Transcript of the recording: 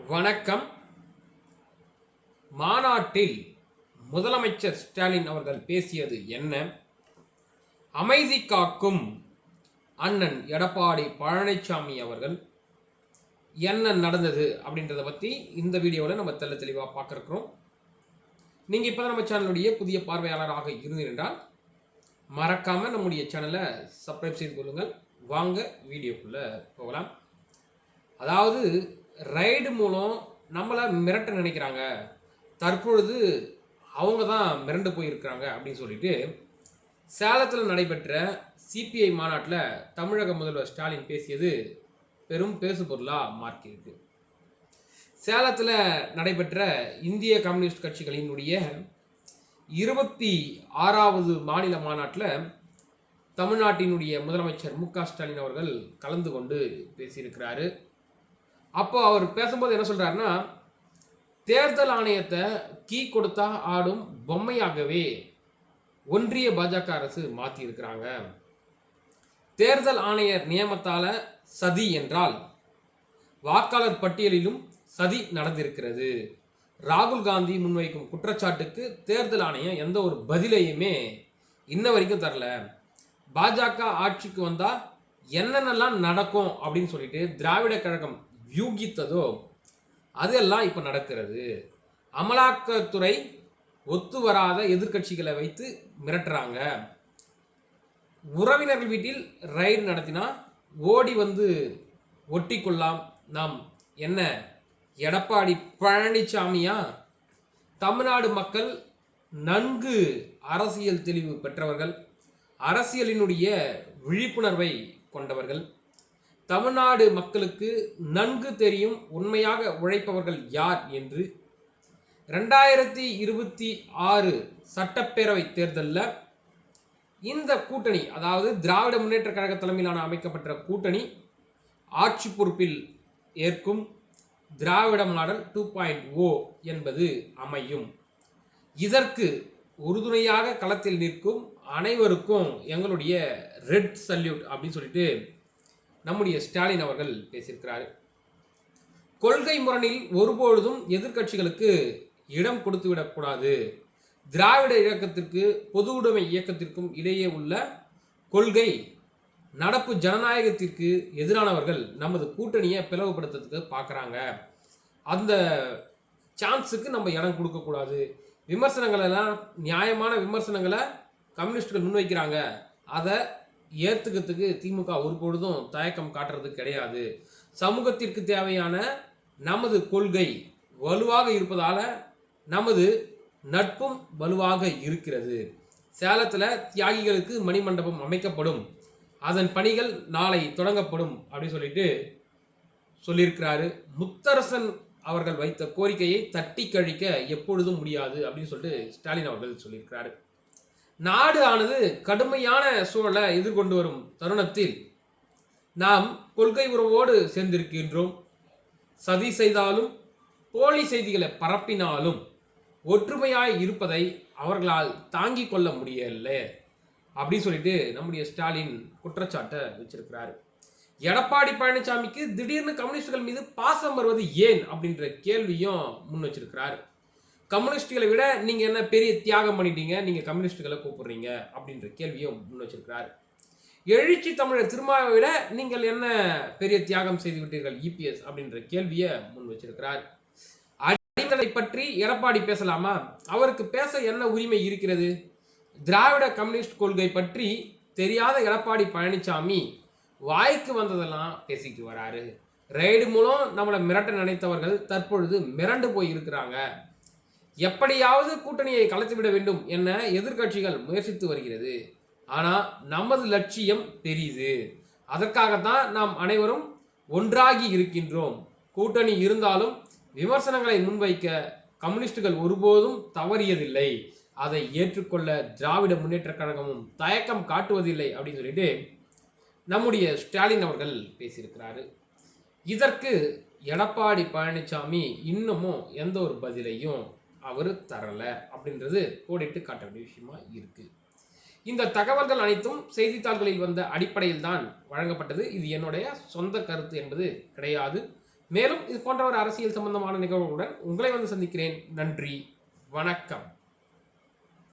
வணக்கம். மாநாட்டில் முதலமைச்சர் ஸ்டாலின் அவர்கள் பேசியது என்ன? அமைதி காக்கும் அண்ணன் எடப்பாடி பழனிசாமி அவர்கள் என்ன நடந்தது அப்படின்றத பற்றி இந்த வீடியோவில் நம்ம தெளிவாக பார்க்க இருக்கிறோம். நீங்கள் இப்போ தான் நம்ம சேனலுடைய புதிய பார்வையாளராக இருந்தீர்கள் மறக்காமல் நம்முடைய சேனலை சப்ஸ்கிரைப் செய்து கொள்ளுங்கள். வாங்க வீடியோக்குள்ளே போகலாம். அதாவது ரைடு மூலம் நம்மளை மிரட்ட நினைக்கிறாங்க, தற்பொழுது அவங்க தான் மிரண்டு போயிருக்கிறாங்க அப்படின்னு சொல்லிட்டு சேலத்தில் நடைபெற்ற சிபிஐ மாநாட்டில் தமிழக முதல்வர் ஸ்டாலின் பேசியது பெரும் பேசுபொருளாக மாற்றியிருக்கு. சேலத்தில் நடைபெற்ற இந்திய கம்யூனிஸ்ட் கட்சிகளினுடைய 26வது மாநில மாநாட்டில் தமிழ்நாட்டினுடைய முதலமைச்சர் மு.க. ஸ்டாலின் அவர்கள் கலந்து கொண்டு பேசியிருக்கிறாரு. அப்போ அவர் பேசும்போது என்ன சொல்றாருன்னா, தேர்தல் ஆணையத்தை கீ கொடுத்தா ஆடும் பொம்மையாகவே ஒன்றிய பாஜக அரசு மாற்றி இருக்கிறாங்க. தேர்தல் ஆணையர் நியமத்தால சதி என்றால் வாக்காளர் பட்டியலிலும் சதி நடந்திருக்கிறது. ராகுல் காந்தி முன்வைக்கும் குற்றச்சாட்டுக்கு தேர்தல் ஆணையம் எந்த ஒரு பதிலையுமே இன்ன வரைக்கும் தரல. பாஜக ஆட்சிக்கு வந்தா என்னென்னலாம் நடக்கும் அப்படின்னு சொல்லிட்டு திராவிட கழகம் யூகித்ததோ அதெல்லாம் இப்போ நடக்கிறது. அமலாக்கத்துறை ஒத்து வராத எதிர்கட்சிகளை வைத்து மிரட்டுறாங்க. உறவினர்கள் வீட்டில் ரைடு நடத்தினா ஓடி வந்து ஒட்டி கொள்ளலாம். நாம் என்ன எடப்பாடி பழனிசாமியா? தமிழ்நாடு மக்கள் நன்கு அரசியல் தெளிவு பெற்றவர்கள், அரசியலினுடைய விழிப்புணர்வை கொண்டவர்கள். தமிழ்நாடு மக்களுக்கு நன்கு தெரியும் உண்மையாக உழைப்பவர்கள் யார் என்று. 2026 சட்டப்பேரவை தேர்தலில் இந்த கூட்டணி, அதாவது திராவிட முன்னேற்ற கழக தலைமையிலான அமைக்கப்பட்ட கூட்டணி ஆட்சி பொறுப்பில் ஏற்கும். திராவிட மாடல் 2.0 என்பது அமையும். இதற்கு உறுதுணையாக களத்தில் நிற்கும் அனைவருக்கும் எங்களுடைய ரெட் சல்யூட் அப்படின்னு சொல்லிட்டு நம்முடைய ஸ்டாலின் அவர்கள் பேசியிருக்கிறார். கொள்கை முரணில் ஒருபொழுதும் எதிர்கட்சிகளுக்கு இடம் கொடுத்து விடக்கூடாது. திராவிட இயக்கத்திற்கு பொது உடைமை இயக்கத்திற்கும் இடையே உள்ள கொள்கை நடப்பு ஜனநாயகத்திற்கு எதிரானவர்கள் நமது கூட்டணியை பிளவுபடுத்துறதுக்கு பார்க்குறாங்க. அந்த சான்ஸுக்கு நம்ம இடம் கொடுக்கக்கூடாது. விமர்சனங்கள் எல்லாம் நியாயமான விமர்சனங்களை கம்யூனிஸ்டுகள் முன்வைக்கிறாங்க, அதை ஏற்றுக்கிறதுக்கு திமுக ஒருபொழுதும் தயக்கம் காட்டுறது கிடையாது. சமூகத்திற்கு தேவையான நமது கொள்கை வலுவாக இருப்பதால் நமது நட்பும் வலுவாக இருக்கிறது. சேலத்தில் தியாகிகளுக்கு மணிமண்டபம் அமைக்கப்படும், அதன் பணிகள் நாளை தொடங்கப்படும் அப்படின்னு சொல்லியிருக்கிறாரு. முத்தரசன் அவர்கள் வைத்த கோரிக்கையை தட்டி கழிக்க எப்பொழுதும் முடியாது அப்படின்னு சொல்லிட்டு ஸ்டாலின் அவர்கள் சொல்லியிருக்கிறாரு. நாடு ஆனது கடுமையான சூழலை எதிர்கொண்டு வரும் தருணத்தில் நாம் கொள்கை உறவோடு சேர்ந்திருக்கின்றோம். சதி செய்தாலும் போலி செய்திகளை பரப்பினாலும் ஒற்றுமையாய் இருப்பதை அவர்களால் தாங்கிக் கொள்ள முடியல அப்படின்னு சொல்லிட்டு நம்முடைய ஸ்டாலின் குற்றச்சாட்டை வச்சிருக்கிறாரு. எடப்பாடி பழனிசாமிக்கு திடீர்னு கம்யூனிஸ்டுகள் மீது பாசம் வருவது ஏன் அப்படின்ற கேள்வியும் முன் வச்சிருக்கிறாரு. கம்யூனிஸ்டுகளை விட நீங்கள் என்ன பெரிய தியாகம் பண்ணிட்டீங்க, நீங்கள் கம்யூனிஸ்டுகளை கூப்பிடுறீங்க அப்படின்ற கேள்வியும் முன் வச்சிருக்கிறார். எழுச்சி தமிழர் திருமாவை விட நீங்கள் என்ன பெரிய தியாகம் செய்து விட்டீர்கள் இபிஎஸ் அப்படின்ற கேள்வியை முன் வச்சிருக்கிறார். அடித்தளை பற்றி எடப்பாடி பேசலாமா? அவருக்கு பேச என்ன உரிமை இருக்கிறது? திராவிட கம்யூனிஸ்ட் கொள்கை பற்றி தெரியாத எடப்பாடி பழனிசாமி வாய்க்கு வந்ததெல்லாம் பேசிட்டு வராரு. ரைடு மூலம் நம்மளை மிரட்ட நினைத்தவர்கள் தற்பொழுது மிரண்டு போய் இருக்கிறாங்க. எப்படியாவது கூட்டணியை கலைத்துவிட வேண்டும் என எதிர்கட்சிகள் முயற்சித்து வருகிறது. ஆனால் நமது லட்சியம் பெரிது. அதற்காகத்தான் நாம் அனைவரும் ஒன்றாகி இருக்கின்றோம். கூட்டணி இருந்தாலும் விமர்சனங்களை முன்வைக்க கம்யூனிஸ்டுகள் ஒருபோதும் தவறியதில்லை. அதை ஏற்றுக்கொள்ள திராவிட முன்னேற்ற கழகமும் தயக்கம் காட்டுவதில்லை அப்படின்னு சொல்லிட்டு நம்முடைய ஸ்டாலின் அவர்கள் பேசியிருக்கிறாரு. இதற்கு எடப்பாடி பழனிசாமி இன்னமும் எந்த ஒரு பதிலையும் அவர் தரல அப்படின்றது கோடிட்டு காட்ட வேண்டிய விஷயமா இருக்கு. இந்த தகவல்கள் அனைத்தும் செய்தித்தாள்களில் வந்த அடிப்படையில் தான் வழங்கப்பட்டது. இது என்னுடைய சொந்த கருத்து என்பது கிடையாது. மேலும் இது போன்ற ஒரு அரசியல் சம்பந்தமான நிகழ்வுகளுடன் உங்களை வந்து சந்திக்கிறேன். நன்றி, வணக்கம்.